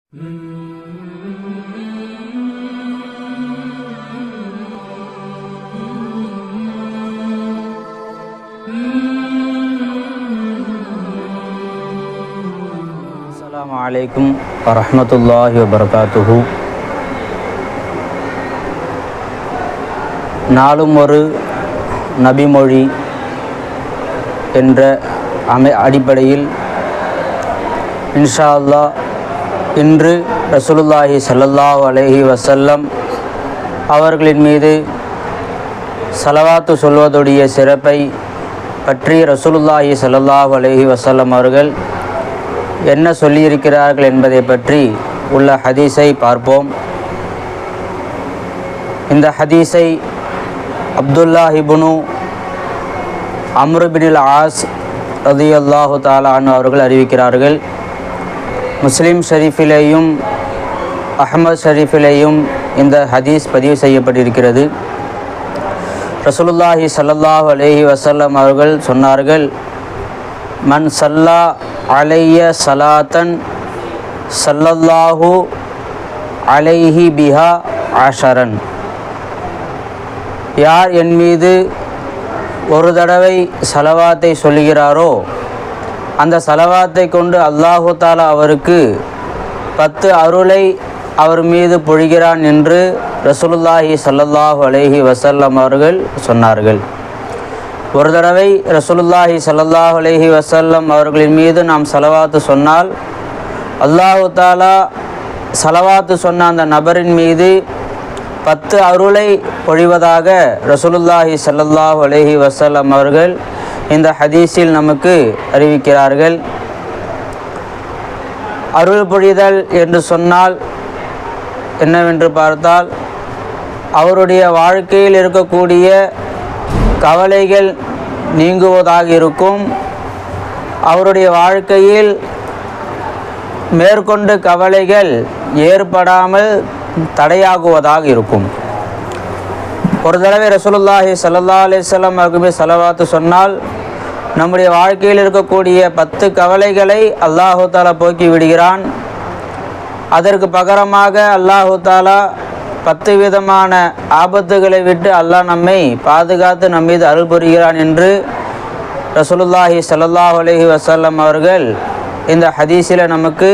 அஸ்ஸலாமு அலைக்கும் வரஹ்மத்துல்லாஹி வபரகாத்துஹு. நாளும் ஒரு நபிமொழி என்ற அடிப்படையில் இன்ஷா அல்லாஹ் இன்று ரசூலுல்லாஹி ஸல்லல்லாஹு அலைஹி வஸல்லம் அவர்களின் மீது ஸலவாத்து சொல்வதுடைய சிறப்பை பற்றி ரசூலுல்லாஹி ஸல்லல்லாஹு அலைஹி வஸல்லம் அவர்கள் என்ன சொல்லியிருக்கிறார்கள் என்பதை பற்றி உள்ள ஹதீஸை பார்ப்போம். இந்த ஹதீஸை அப்துல்லாஹ் இப்னு அம்ர் பின் ஆஸ் ரலியல்லாஹு தஆலா அன்ஹு அவர்கள் அறிவிக்கிறார்கள். முஸ்லிம் ஷரீஃபிலேயும் அஹ்மத் ஷரீஃபிலேயும் இந்த ஹதீஸ் பதிவு செய்யப்பட்டிருக்கிறது. ரசூலுல்லாஹி ஸல்லல்லாஹு அலைஹி வஸல்லம் அவர்கள் சொன்னார்கள், மன் ஸல்லா அலைய ஸலாத்தன் ஸல்லல்லாஹு அலைஹி பிஹா ஆஷரன். யார் என் மீது ஒரு தடவை ஸலவாத்தை சொல்லுகிறாரோ அந்த ஸலவாத்தை கொண்டு அல்லாஹு தஆலா அவருக்கு 10 அருளை அவர் மீது பொழிகிறான் என்று ரசூலுல்லாஹி ஸல்லல்லாஹு அலைஹி வஸல்லம் அவர்கள் சொன்னார்கள். ஒரு தடவை ரசூலுல்லாஹி ஸல்லல்லாஹு அலைஹி வஸல்லம் அவர்களின் மீது நாம் ஸலவாத்து சொன்னால் அல்லாஹு தஆலா ஸலவாத்து சொன்ன அந்த நபரின் மீது 10 அருளை பொழிவதாக ரசூலுல்லாஹி ஸல்லல்லாஹு அலைஹி வஸல்லம் அவர்கள் இந்த ஹதீஸில் நமக்கு அறிவிக்கிறார்கள். அருள் பொழிதல் என்று சொன்னால் என்னவென்று பார்த்தால், அவருடைய வாழ்க்கையில் இருக்கக்கூடிய கவலைகள் நீங்குவதாக இருக்கும். அவருடைய வாழ்க்கையில் மேற்கொண்டு கவலைகள் ஏற்படாமல் தடையாகுவதாக இருக்கும். ஒரு தடவை ரசூலுல்லாஹி ஸல்லல்லாஹு அலைஹி வஸல்லம் அவர்கள் ஸலவாத்து சொன்னால் நம்முடைய வாழ்க்கையில் இருக்கக்கூடிய 10 கவலைகளை அல்லாஹு தஆலா போக்கி விடுகிறான். அதற்கு பகரமாக அல்லாஹு தஆலா 10 விதமான ஆபத்துகளை விட்டு அல்லாஹ் நம்மை பாதுகாத்து நம் மீது அருள் புரிகிறான் என்று ரசூலுல்லாஹி ஸல்லல்லாஹு அலைஹி வஸல்லம் அவர்கள் இந்த ஹதீஸில் நமக்கு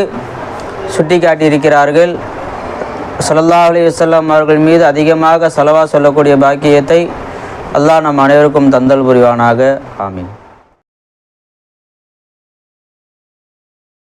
சுட்டி காட்டியிருக்கிறார்கள். ஸல்லல்லாஹு அலைஹி வஸல்லம் அவர்கள் மீது அதிகமாக ஸலவாத் சொல்லக்கூடிய பாக்கியத்தை அல்லாஹ் நம் அனைவருக்கும் தந்தல் புரிவானாக. ஆமீன்.